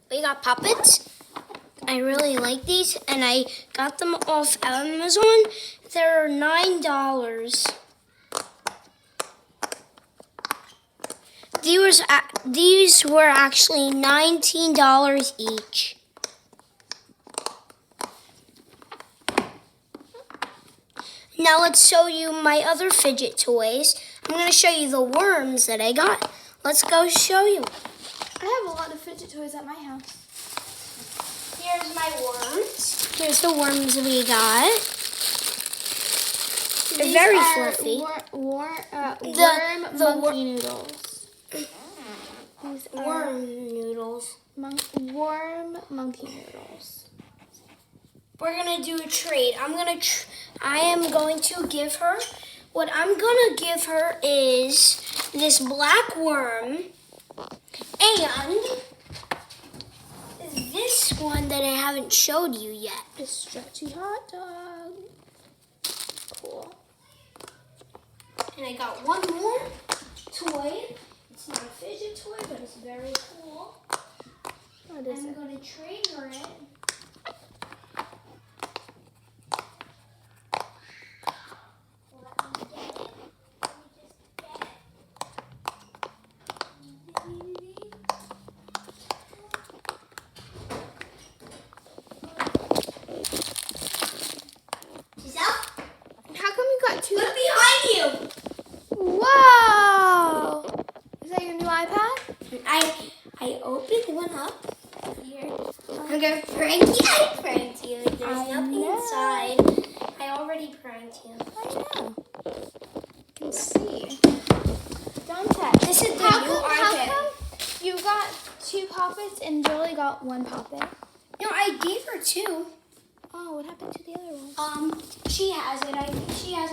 We got puppets. I really like these, and I got them off Amazon. They're $9. These were actually $19 each. Now let's show you my other fidget toys. I'm going to show you the worms that I got. Let's go show you. I have a lot of fidget toys at my house. Here's my worms. Here's the worms we got. They're very fluffy. Worm monkey noodles. These are worm noodles. Worm monkey noodles. We're gonna do a trade. I am going to give her. What I'm gonna give her is this black worm and this one that I haven't showed you yet. The stretchy hot dog. Cool. And I got one more toy. It's not a fidget toy, but it's very cool. What is I'm it? going to trade her it. Look behind you. Wow! Is that your new iPad? I opened one up here. I'm gonna prank you. I pranked you. There's nothing inside. I already pranked you. I know. I can see. Don't touch. This is the How new come iPad. you got 2 poppets and Julie got 1 poppet? No, I gave her 2. Oh, what happened to the other one? She has it. I think she has